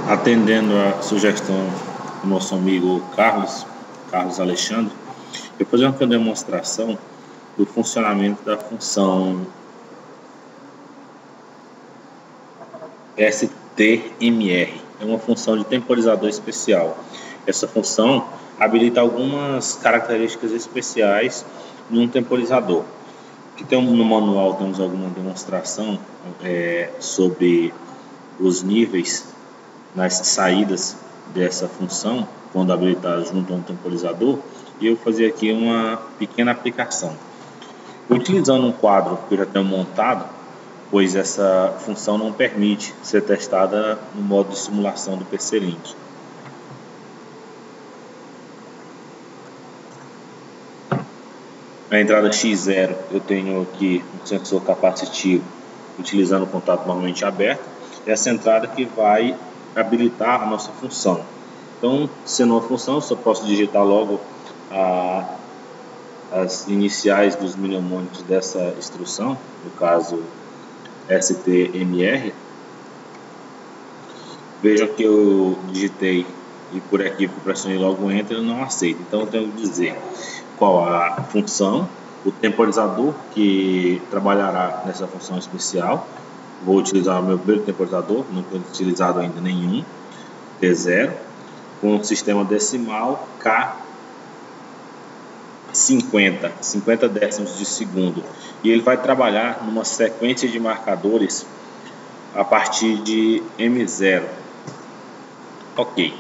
Atendendo a sugestão do nosso amigo Carlos Alexandre, eu vou fazer uma demonstração do funcionamento da função STMR. É uma função de temporizador especial. Essa função habilita algumas características especiais num temporizador. Aqui no manual temos alguma demonstração sobre os níveis nas saídas dessa função quando habilitada junto a um temporizador, e eu vou fazer aqui uma pequena aplicação. Utilizando um quadro que eu já tenho montado, pois essa função não permite ser testada no modo de simulação do PC Link. Na entrada X0 eu tenho aqui um sensor capacitivo utilizando o contato normalmente aberto. Essa entrada que vai habilitar a nossa função. Então, sendo uma função, eu só posso digitar logo as iniciais dos mnemônicos dessa instrução, no caso STMR. Vejam que eu digitei e por aqui eu pressionei logo Enter, ele não aceita. Então eu tenho que dizer qual a função, o temporizador que trabalhará nessa função especial. Vou utilizar o meu primeiro temporizador, não tenho utilizado ainda nenhum, T0, com o sistema decimal K50, 50 décimos de segundo. E ele vai trabalhar numa sequência de marcadores a partir de M0. Ok,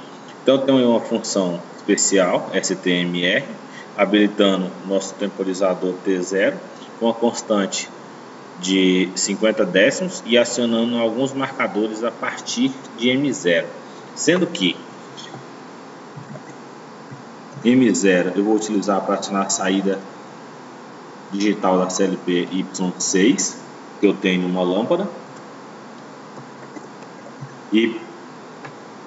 então tem uma função especial, STMR, habilitando nosso temporizador T0 com a constante de 50 décimos e acionando alguns marcadores a partir de M0, sendo que M0 eu vou utilizar para acionar a saída digital da CLP Y6 que eu tenho numa lâmpada, e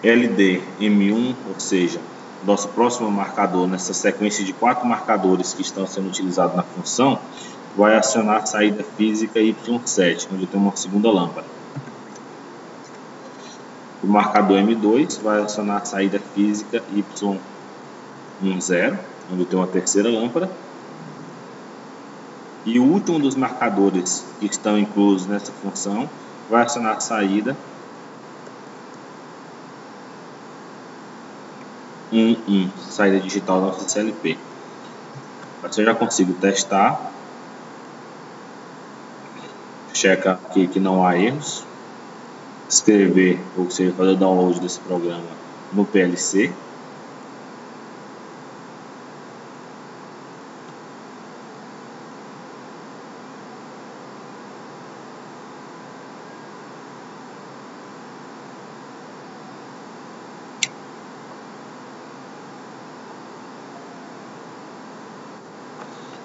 LD M1, ou seja, nosso próximo marcador nessa sequência de 4 marcadores que estão sendo utilizados na função, vai acionar a saída física Y7, onde tem uma segunda lâmpada. O marcador M2 vai acionar a saída física Y10, onde tem uma terceira lâmpada. E o último dos marcadores que estão inclusos nessa função vai acionar a saída 11, saída digital da nossa CLP. Assim eu já consigo testar. Checa aqui que não há erros. Escrever, ou seja, fazer o download desse programa no PLC.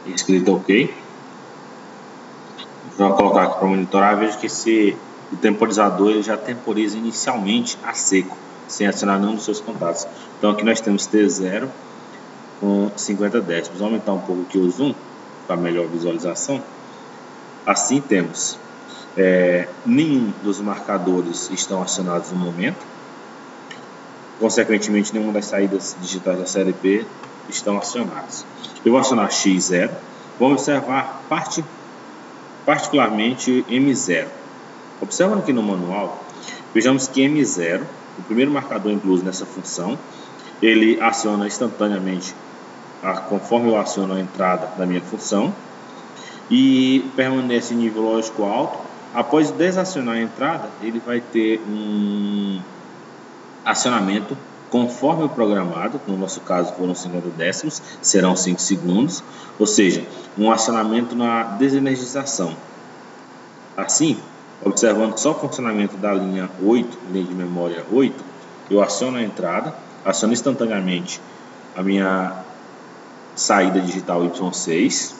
Escrito OK. Vou colocar aqui para monitorar. Veja que o temporizador ele já temporiza inicialmente a seco, sem acionar nenhum dos seus contatos. Então aqui nós temos T0 com 50 décimos. Vou aumentar um pouco aqui o zoom para melhor visualização. Assim temos nenhum dos marcadores estão acionados no momento. Consequentemente, nenhuma das saídas digitais da CLP estão acionadas. Eu vou acionar X0. Vamos observar particularmente M0. Observando aqui no manual, vejamos que M0, o primeiro marcador incluso nessa função, ele aciona instantaneamente conforme eu aciono a entrada da minha função e permanece em nível lógico alto. Após desacionar a entrada, ele vai ter um acionamento conforme o programado, no nosso caso foram 50 décimos, serão 5 segundos, ou seja, um acionamento na desenergização. Assim, observando só o funcionamento da linha 8, linha de memória 8, eu aciono a entrada, aciono instantaneamente a minha saída digital Y6.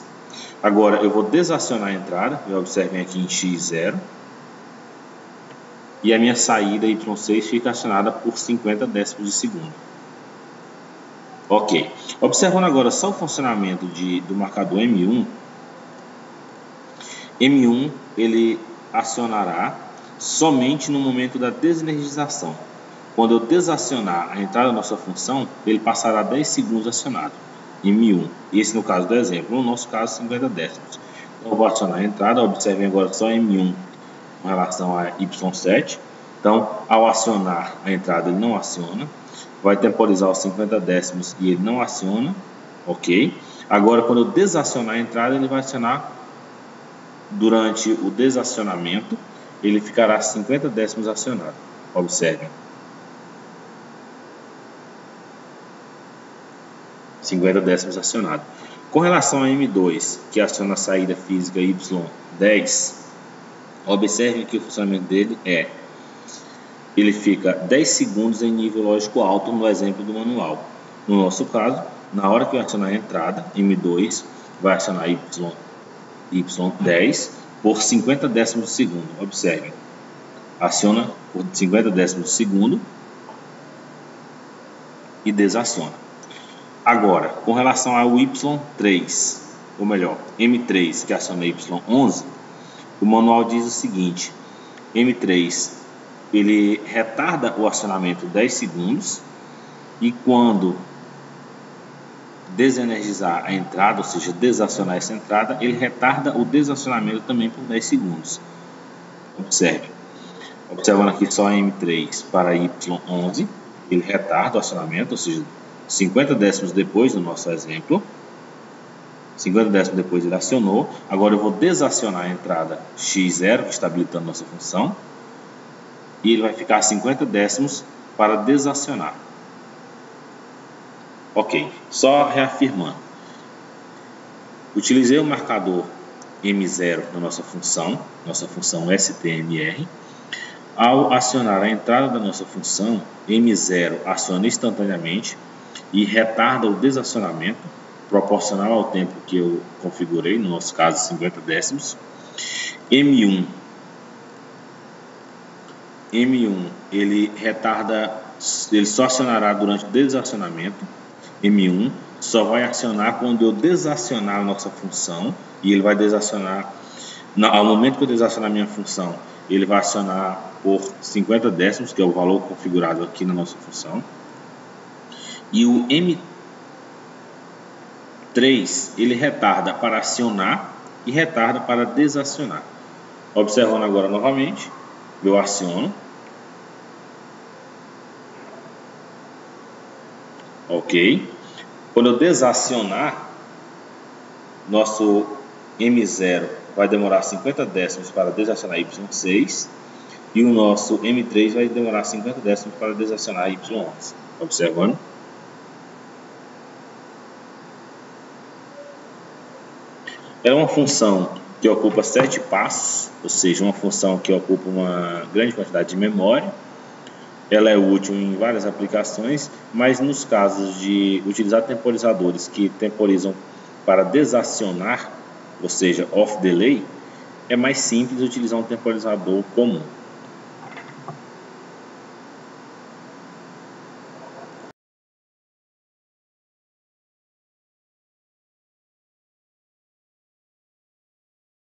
Agora eu vou desacionar a entrada, observem aqui em X0, e a minha saída Y6 fica acionada por 50 décimos de segundo. Ok. Observando agora só o funcionamento do marcador M1, ele acionará somente no momento da desenergização. quando eu desacionar a entrada da nossa função, ele passará 10 segundos acionado, M1. Esse no caso do exemplo, no nosso caso 50 décimos. Então eu vou acionar a entrada, observem agora só M1 com relação a Y7. Então, ao acionar a entrada, ele não aciona. Vai temporizar os 50 décimos e ele não aciona. Ok? Agora, quando eu desacionar a entrada, ele vai acionar durante o desacionamento. Ele ficará 50 décimos acionado. Observem. 50 décimos acionado. Com relação a M2, que aciona a saída física Y10, observem que o funcionamento dele é: ele fica 10 segundos em nível lógico alto no exemplo do manual. No nosso caso, na hora que eu acionar a entrada, M2 vai acionar Y10 por 50 décimos de segundo. Observem. Aciona por 50 décimos de segundo e desaciona. Agora, com relação ao Y3, ou melhor, M3, que aciona Y11, o manual diz o seguinte: M3, ele retarda o acionamento 10 segundos e quando desenergizar a entrada, ou seja, desacionar essa entrada, ele retarda o desacionamento também por 10 segundos. Observe. Observando aqui só M3 para Y11, ele retarda o acionamento, ou seja, 50 décimos depois do nosso exemplo. 50 décimos depois ele acionou. Agora eu vou desacionar a entrada X0, que está habilitando nossa função. E ele vai ficar 50 décimos para desacionar. Ok, só reafirmando. Utilizei o marcador M0 na nossa função STMR. Ao acionar a entrada da nossa função, M0 aciona instantaneamente e retarda o desacionamento, proporcional ao tempo que eu configurei, no nosso caso 50 décimos. M1 ele retarda, ele só acionará durante o desacionamento. M1 só vai acionar quando eu desacionar a nossa função, e ele vai desacionar, ao momento que eu desacionar a minha função, ele vai acionar por 50 décimos, que é o valor configurado aqui na nossa função. E o M3 ele retarda para acionar e retarda para desacionar. Observando agora novamente, eu aciono. Ok. Quando eu desacionar, nosso M0 vai demorar 50 décimos para desacionar Y6 e o nosso M3 vai demorar 50 décimos para desacionar Y11. Observando. É uma função que ocupa 7 passos, ou seja, uma função que ocupa uma grande quantidade de memória. Ela é útil em várias aplicações, mas nos casos de utilizar temporizadores que temporizam para desacionar, ou seja, off delay, é mais simples utilizar um temporizador comum.